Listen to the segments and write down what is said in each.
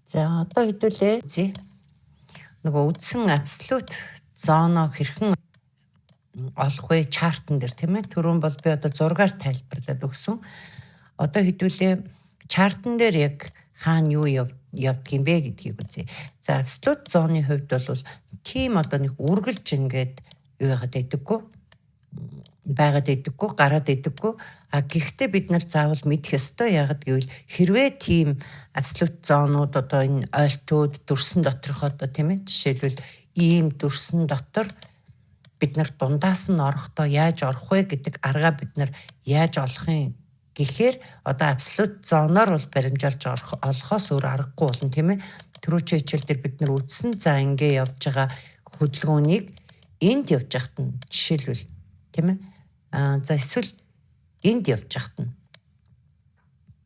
За одоо хэдүүлээ нөгөө үдсэн абсолют зоно хэрхэн олох вэ чартн дээр тийм ээ. Түрүүн бол би одоо зургаар тайлбарлаад өгсөн. Одоо хэдүүлээ чартн дээр яг хаана юу явдгийм бэ гэдгийг үзье. За абсолют зоны хувьд бол тийм одоо нэг үргэлж ингээд юу яагаад байдаггүй гараад идэггүй. Гэхдээ бид нар заавал мэдэх ёстой. Яагаад гэвэл хэрвээ тийм абсолют зоонууд одоо энэ ойлтууд дүрсэн доторх одоо тийм ээ жишээлбэл ийм дүрсэн дотор бид нар дундаас нь орохдоо яаж орох вэ гэдэг аргаа бид нар яаж олохын гэхээр одоо абсолют зоноор бол баримжуулж олохоос өөр аргагүй болно тийм ээ. Түрүүчийн хичээл дээр бид нар үзсэн. За ингээ явж байгаа хөдөлгөөнийг энд явж байхад нь жишээлбэл тийм ээ. За эсвэл энд явж байхад нь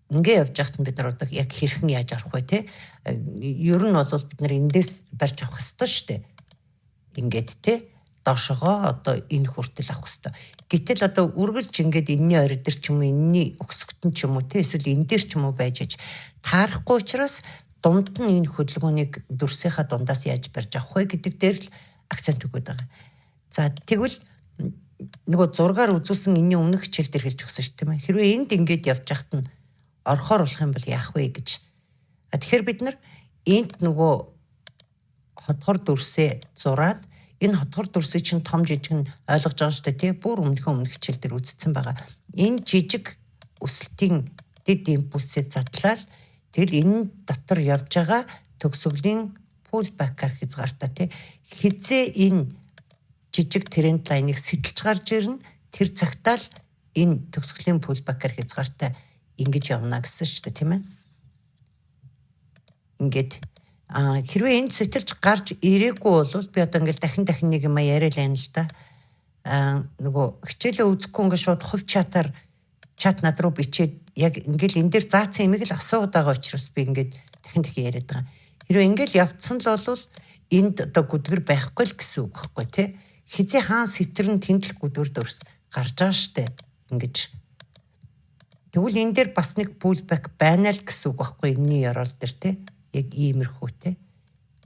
ингээ явж байхад нь бид нар одоо яг хэрхэн яаж орох вэ те. Ер нь бол бид нар эндээс барьж авах хэрэгтэй шүү дээ. Ингээд те доошогоо одоо энэ хүртэл авах хэрэгтэй. Гэтэл одоо үргэлж ингээд энэний орой дээр ч юм уу энэний өксгтэн ч юм уу те эсвэл энэ дээр ч юм уу байж таарахгүй учраас дунд нь энэ хөдөлгөөнийг дүрсийнхаа дундаас яаж барьж авах вэ гэдэг дээр л акцент өгöd байгаа. За тэгвэл нөгөө зургаар үзүүлсэн энэний өмнөх хичээл дээр хэлж өгсөн шүү тийм ээ. Хэрвээ энд ингээд явж байхад нь орохоор болох юм бол яах вэ гэж. Тэгэхээр бид нар энд нөгөө хотгор дүрсээ зураад энэ хотгор дүрсийг чинь том жижиг нь ойлгож байгаа шүү дээ тий. Бүр өмнөх хичээл дээр үзсэн байгаа. Энэ жижиг өсөлтийн дэд импульсээ задлаад тэгэл энэ дотор явж байгаа төгсгөлийн pullback-аар хязгаартаа тий. Хизээ энэ жижиг тренд лайныг сэтэлж гарч ирнэ. Тэр цагтаа л энэ төгсгөлийн pullback-аар хязгаартай ингэж явна гэсэн шүү дээ тийм ээ. Ингээд хэрвээ энэ сэтэлж гарч ирээгүй бол би одоо ингээд дахин нэг юм яриа л юм л да. Нөгөө хичээлээ үзэхгүй ингээд шууд хувь чатаар чат над руу бичээд яг ингээд энэ дээр заасан имийг л асууад байгаа учраас би ингээд дахин яриад байгаа. Хэрвээ ингээд явцсан л бол энд одоо гүдгэр байхгүй л гэсэн үг байхгүй тий. Хизээ хаан сэтэрн тэмдэл гүдгэр дөрс гарч байгаа штэ ингэж. Тэгвэл энэ дээр бас нэг pullback байна л гэсэн үг байхгүй энэний ярал дээр тий. Яг иймэрхүү тий.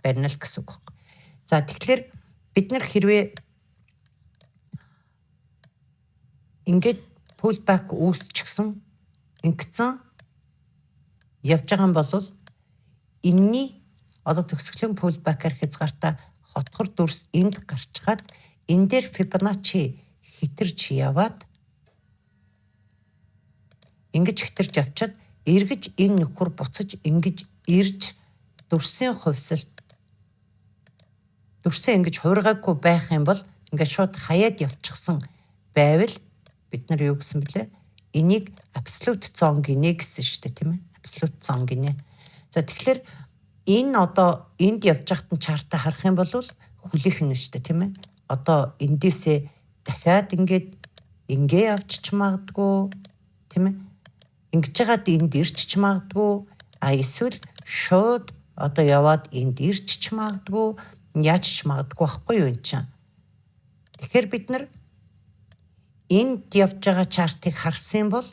Байна л гэсэн үг байхгүй. За тэгэхээр бид нар хэрвээ ингээд pullback үүсчихсэн ингэсэн явж байгаа юм бол энэний одоо төгсгөлийн pullback-аар хязгаартаа хотгор дүрс энд гарчгаад энэ дээр Fibonacci хитэрч яваад ингэж хитэрч явчаад эргэж энэ нөхөр буцаж ингэж ирж дүрсийн хувьсалт дүрсээ ингэж хуургаагүй байх юм бол ингээд шууд хаяад явчихсан байвал бид нар юу гэсэн бэлээ? Энийг абсолют зон гинэ гэсэн шүү дээ тийм ээ. Абсолют зон гинэ. За тэгэхээр энэ одоо энд явж байхад нь чартаа харах юм бол хүлээх нь шүү дээ тийм ээ. Одоо эндээсээ дахиад ингээд явчих магадгүй тийм ээ. Ингэж яагаад энд ирчих магадгүй эсвэл шууд одоо яваад энд ирчих магадгүй яаж ч магадгүй байхгүй юу энэ чинь. Тэгэхээр бид нар энд явж байгаа чартыг харсан бол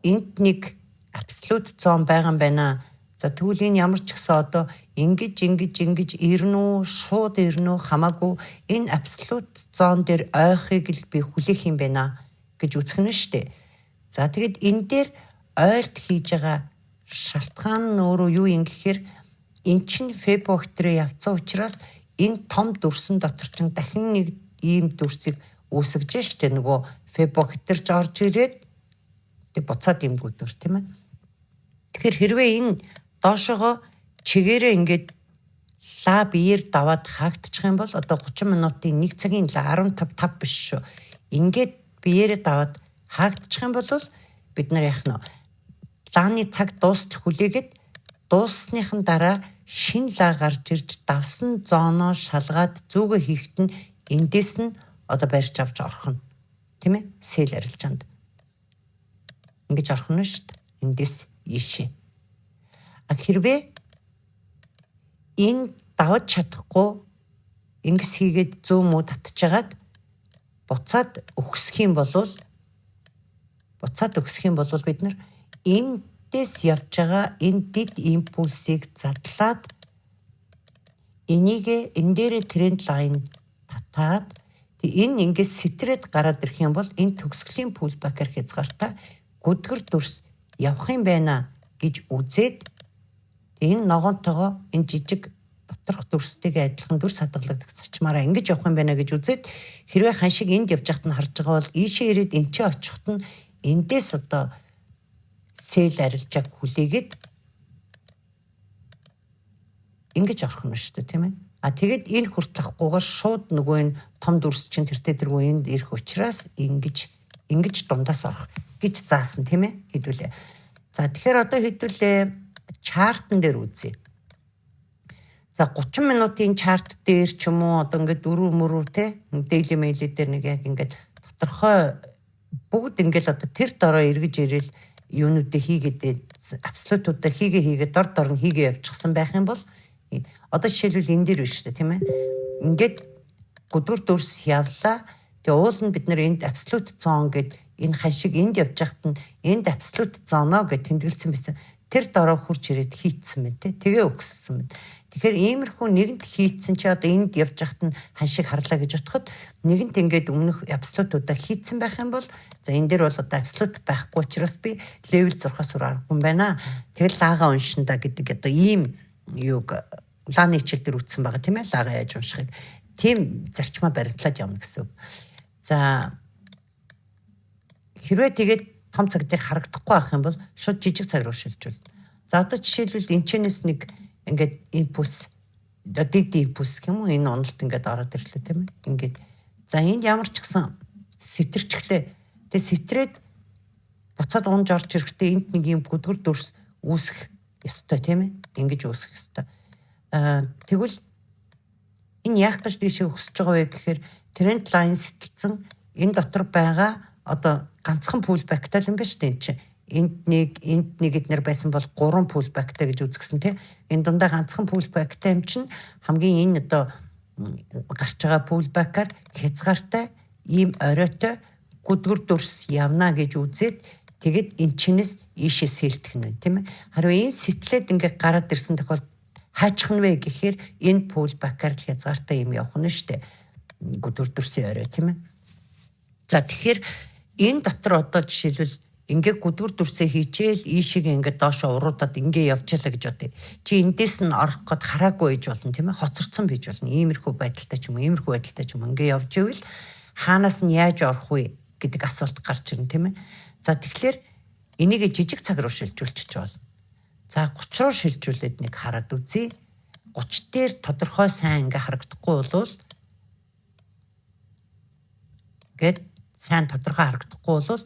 энд нэг абсолют зон байгаа юм байна. За тэгвэл энэ ямар ч гэсэн одоо ингэж ирнэ үү шууд ирнэ үү хамаагүй энэ абсолют зон дээр ойхыг л би хүлээх юм байна гэж үзэх нь шүү дээ. За тэгэд энэ дээр ойлт хийж байгаа шалтгаан нь өөрөө юу юм гэхээр эн чинь Fibonacci явцсан учраас энэ том дүрсэн дотор чинь дахин нэг ийм дүрсийг үүсгэж штэ нөгөө Fibonacci орж ирээд тэг буцаад юм гүдэр тийм ээ. Тэгэхээр хэрвээ энэ доошогоо чигээрээ ингээд ла биеэр даваад хаагдчих юм бол одоо 30 минутын 1 цагийн 15 биш шүү. Ингээд биеэрээ даваад хаагдчих юм бол бид нар яах нь лааны цаг дуустал хүлээгээд дууссныхан дараа шин лаа гарч ирж давсан зоноо шалгаад зүгөө хийхэд нь эндээс нь одоо барьж авч орох нь тийм ээ сэл арилжаанд ингэж орох нь шүү дээ эндээс ийшээ. Хэрвээ энэ давж чадахгүй ингэс хийгээд зүүн муу татчихагаад буцаад өгсөх юм бол бид нар энэ эндээс явж байгаа энэ дид импульсийг задлаад энийг энэ дээрээ тренд лайн татаад энэ ингээд сэтрээд гараад ирэх юм бол энэ төгсгөлийн пулбакер хязгаартаа гүдгэр дүрс явах юм байна гэж үзээд энэ ногоонтойгоо энэ жижиг доторх дүрстэйгээ адилхан дүрс хадгалагдах зочмаараа ингэж явах юм байна гэж үзээд хэрвээ ханшиг энд явж байхад нь харж байгаа бол ийшээ ирээд энэ ч очихт нь эндээс одоо сэл арилжааг хүлээгээд ингэж орох нь шүү дээ тийм ээ. Тэгээд энэ хүртэл авахгүйгээр шууд нөгөө энэ том дүрс чинь тэртээ энд ирэх учраас ингэж дундаас орох гэж заасан тийм ээ хэдүүлээ. За тэгэхээр одоо хэдүүлээ чартн дээр үзье. За 30 минутын чарт дээр ч юм уу одоо ингээд дөрөв мөрөв те daily mail дээр нэг яг ингээд тодорхой бүгд ингээд одоо тэр дороо эргэж ирээл юунуудыг хийгээд абсолютуудаа хийгээд дор нь хийгээ явчихсан байх юм бол одоо жишээлбэл энэ дээр биш үү тийм ээ. Ингээд гүдгэр дүрс явлаа. Тэгээ уул нь бид нэр энд абсолют зон гэд энэ ханшиг энд явж хахад нь энд абсолют зоноо гэд тэмдэглэсэн байсан. Тэр дороо хурж ирээд хийцсэн байна те. Тэгээ өгссөн байна. Тэгэхээр иймэрхүү нэгэнт хийцсэн чи одоо энд явж хахад нь ханшиг харлаа гэж бодоход нэгэнт ингээд өмнөх абсолютуудаа хийцсэн байх юм бол за энэ дээр бол одоо абсолют байхгүй учраас би левел 6-аас өөр аргагүй юм байна. Тэгэл лагаа уншинда гэдэг одоо ийм юуг лааны хичээл дээр үтсэн байгаа тийм ээ. Лагаа яаж уншихыг тийм зарчмаа баримтлаад явна гэсэн үг. За хэрвээ тэгээд том цаг дээр харагдахгүй байх юм бол шууд жижиг цаг руу шилжүүлнэ. За одоо жишээлбэл энэчнээс нэг ингээд импульс дид импульс юм уу энэ онолт ингээд ороод ирлээ тийм ээ. Ингээд за энд ямар ч гэсэн сэтэрчглээ. Тэгээ сэтрээд буцаад унж орж ирэхдээ энд нэг юм гүдгэр дүрс үүсэх ёстой тийм ээ. Ингэж үүсэх ёстой. Тэгвэл энэ яах гэж тийшээ өсөж байгаа вэ гэхээр тренд лайн сэтэлцэн энэ дотор байгаа одоо ганцхан пулбактай юм байна шүү дээ энэ чинь. Энд нэг эднэр байсан бол 3 пулбактай гэж үзгсэн тийм. Энэ дундаа ганцхан пулбактай юм чинь хамгийн энэ одоо гарч байгаа пулбакаар хязгаартай ийм оройтой гүдгэр дүрс явна гэж үзээд тэгээд эн чинээс ийшээ сэлдэх нь тийм ээ. Харин энэ сэтлээд ингээд гараад ирсэн тохиолдолд хаачих нь вэ гэхээр энэ пулбакаар хязгаартай юм явах нь шүү дээ. Гүдгэр дүрсийн орой тийм ээ. За тэгэхээр энэ дотор одоо жишээлбэл ингээ гүдгэр дүрсээ хийчихэл ийшээ ингээ доошо уруудаад ингээ явчихлаа гэж бодъё. Чи эндээс нь орох гээд хараагүй байж болно тийм ээ. Хоцорцсон байж болно. Иймэрхүү байдалтай ч юм уу ингээ явж ивэл хаанаас нь яаж орох вэ гэдэг асуулт гарч ирнэ тийм ээ. За тэгэхээр энийг жижиг цаг руу шилжүүлчих болно. За 30 руу шилжүүлээд нэг хараад үзье. 30 дээр тодорхой сайн ингээ харагдахгүй болвол гээд сайн тодорхой харагдахгүй бол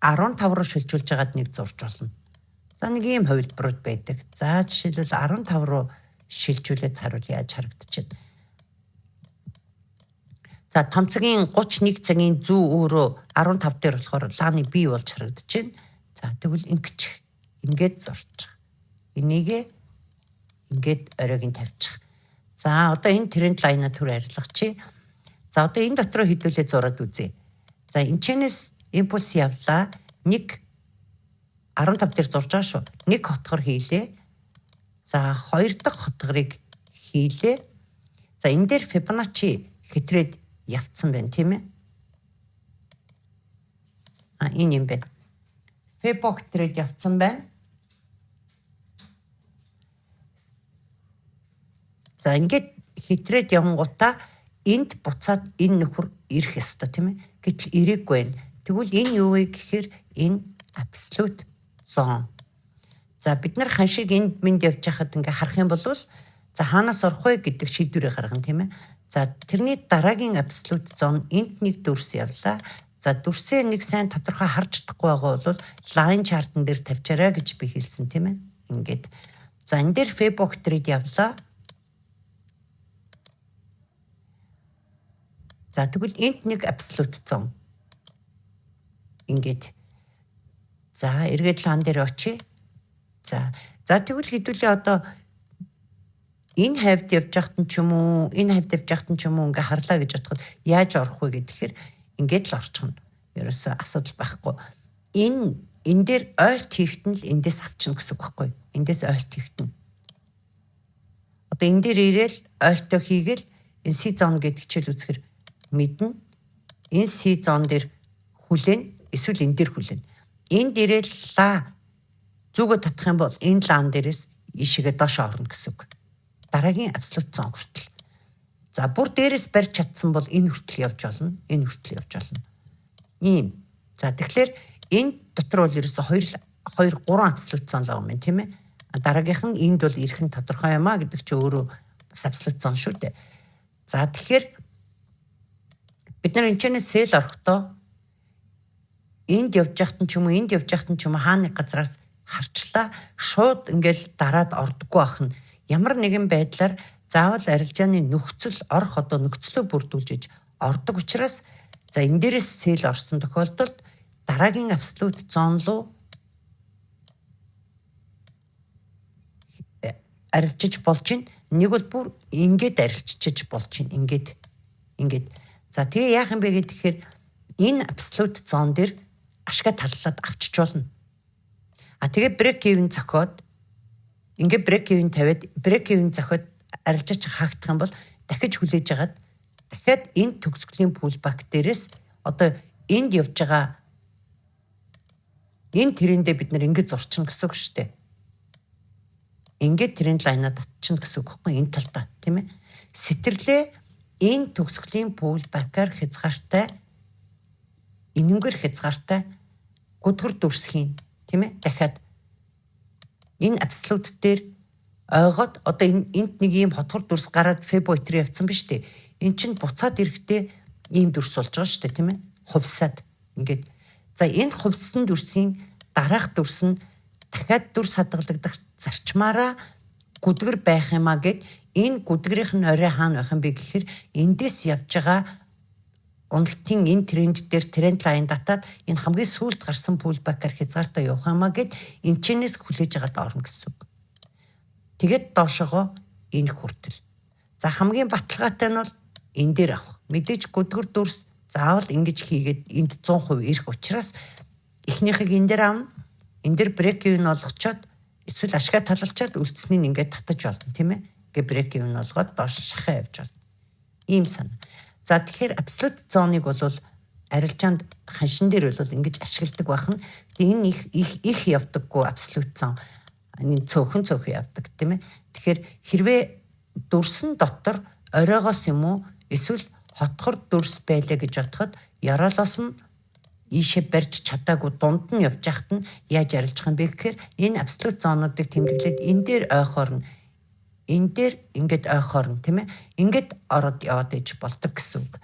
15 руу шилжүүлж байгаад нэг зурж болно. За нэг ийм хувилбарууд байдаг. За жишээлбэл 15 руу шилжүүлээд харуул яаж харагдчихэв. За томцогийн 31 цагийн зүү өөрөө 15 дээр болохоор лааны бий болж харагдчихэв. За тэгвэл ингээд зурчих. Энийг ингээд оройг нь тавьчих. За одоо энэ тренд лайна төр арилгачих. За одоо энэ дотроо хэдүүлээ зураад үзье. За энэчнээс импульс явлаа. Нэг 15 дээр зурж байгаа шүү. Нэг хотгор хийлээ. За хоёр дахь хотгорыг хийлээ. За энэ дээр Fibonacci хэтрээд явцсан байна тийм ээ. Энэ юм байна. Fibonacci хэтрээд явцсан байна. За ингээд хэтрээд явангуудаа энд буцаад энэ нөхөр ирэх ёстой тийм ээ. Гэтэл ирээгүй байна. Тэгвэл энэ юу вэ гэхээр энэ absolute zone. За бид нар ханшиг энд минь явж хахад ингээ харах юм бол за хаанаас орох вэ гэдэг шийдвэрээ гаргана тийм ээ. За тэрний дараагийн absolute zone энд нэг дүрс явлаа. За дүрсээ нэг сайн тодорхой харж чадахгүй байгаа бол line chart-н дээр тавьчаарай гэж би хэлсэн тийм ээ. Ингээд. За энэ дээр Fibonacci трейд явлаа. За тэгвэл энд нэг absolute zone. Ингээд. За эргээд лаан дээр очие. За тэгвэл хэдүүлээ одоо энэ хавьд явж байхад нь ч юм уу, энэ хавьд явж байхад нь ч юм уу ингээ харлаа гэж бодоход яаж орох вэ гэхээр ингээд л орчихно. Ерөөсөө асуудал байхгүй. Энэ энэ дээр ойлт хийхэд нь л эндээс авчна гэсэн үг байхгүй. Эндээс ойлт хийхэд нь. Одоо энэ дээр ирээл ойлтоо хийгээл энэ C зон гэдэг хичээл үзэхэр мэднэ. Энэ C зон дээр хүлээн эсвэл энэ дээр хүлээн. Энд ирээл ла зүгөө татах юм бол энэ лаан дээрээс ишигээ доош орно гэсэн үг. Дараагийн абсолют зон хүртэл. За бүр дээрээс барьж чадсан бол энэ хүртэл явж болно. Энэ хүртэл явж болно. Ийм. За тэгэхээр энэ дотор бол ерөөсө 2 3 абсолют зон л байгаа юм тийм ээ. Дараагийнх нь энд бол ирэх нь тодорхой юм а гэдэг чи өөрөө бас абсолют зон шүү дээ. За тэгэхээр бид нар энэ ч сэл орохдоо энд явж яхад нь ч юм уу энд явж яхад нь ч юм уу хааны газраас харчлаа шууд ингээл дараад ордоггүй ах нь ямар нэгэн байдлаар заавал арилжааны нөхцөл орох одоо нөхцлөө бүрдүүлж ордог учраас за энэ дээрээс сэл орсон тохиолдолд дараагийн абсолют зон руу арилжиж болж байна. Нэг бол бүр ингээд арилжиж болж байна. Ингээд. За тэгээ яах юм бэ гэхээр энэ абсолют зон дээр ашгаа таллаад авчиж болно. Тэгээ брейк ивен зохиод ингээд брейк ивен тавиад брейк ивен зохиод арилжаач хаагдах юм бол дахиж хүлээж агаад дахиад энэ төгсгөлийн пулбак дээрээс одоо энд явж байгаа энэ тэрэндээ бид нар ингээд зурчихна гэсэн үг шүү дээ. Ингээд тренд лайнаа татчихна гэсэн үг байхгүй энэ талдаа тийм ээ. Сэтэрлээ энэ төгсгөлийн пулбакаар хязгаартай энэнгээр хязгаартай гүдгэр дүрсхийн тийм ээ. Дахиад энэ абсолют дээр ойгоод одоо энд нэг ийм хотгор дүрс гараад фебоитер явцсан биз дээ. Эн чинь буцаад ирэхдээ ийм дүрс болж байгаа шүү дээ тийм ээ. Хувьсаад ингээд. За энэ хувьссан дүрсийн дараах дүрс нь дахиад дүрс хадгалагдах зарчмаараа гүдгэр байх юмаа гэд энэ гүдгэрийнх нь орой хаана байх юм бэ гэхээр эндээс явж байгаа уналтын энэ тренд дээр тренд лайн датаад энэ хамгийн сүүлд гарсан пулбакаар хязгаартай явах юмаа гэд энэ чинээс хүлээж агаад орно гэсэн үг. Тэгээд доошогоо энэ хүртэл. За хамгийн баталгаатай нь бол энэ дээр авах. Мэдээж гүдгэр дүрс заавал ингэж хийгээд энд 100% ирэх учраас эхнийхийг энэ дээр авна. Энэ дээр брейк ивен олгочоод эсвэл ашгаа талалчаад үлдсэнийг ингээд татаж болно тийм ээ. Гэ брейк ивен олгоод доош шахаа явж болно. Ийм санаа. За тэгэхээр абсолют зоныг бол арилжаанд ханшин дээр бол ингэж ашигладаг байх нь. Энэ их явдаггүй абсолют зон. Энэ цөөхөн явдаг тийм ээ. Тэгэхээр хэрвээ дүрсэн дотор оройгоос юм уу эсвэл хотхор дүрс байлаа гэж бодоход яроолоос нь ийшээ барьж чадаагүй дунд нь явж яхад нь яаж арилжах юм бэ гэхээр энэ абсолют зонуудыг тэмдэглээд энэ дээр ойхоор нь энэ дээр ингээд ойхоор нь тийм ээ ингээд ороод яваад иж болдог гэсэн үг.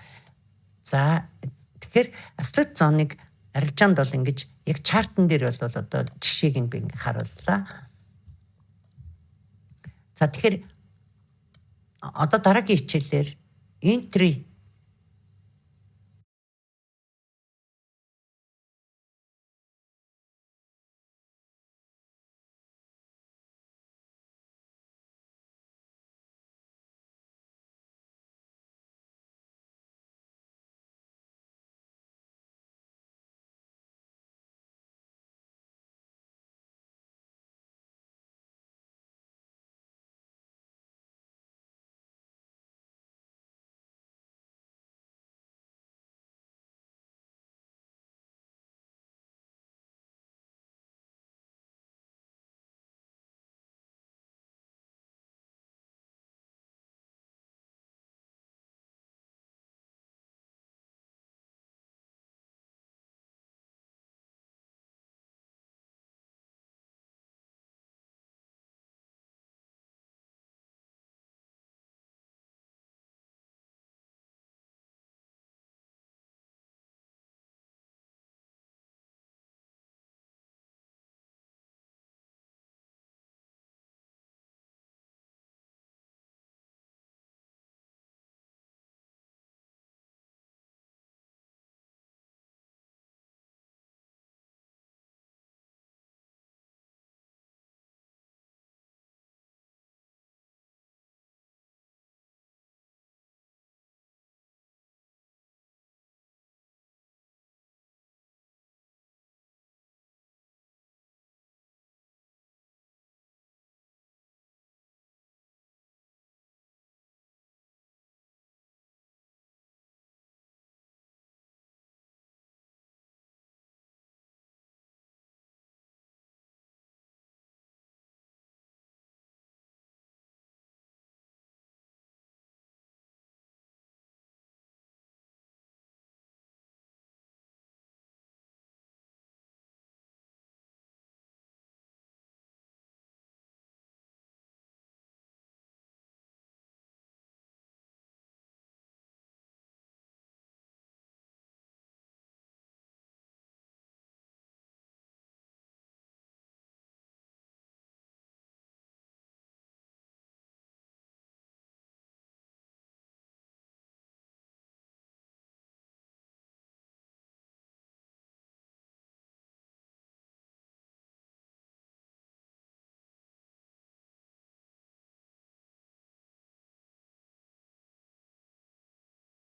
За тэгэхээр абсолют зоныг арилжаанд бол ингэж яг чартн дээр бол одоо жишээг нь би ингээ харууллаа. За тэгэхээр одоо дараагийн хичээлээр entry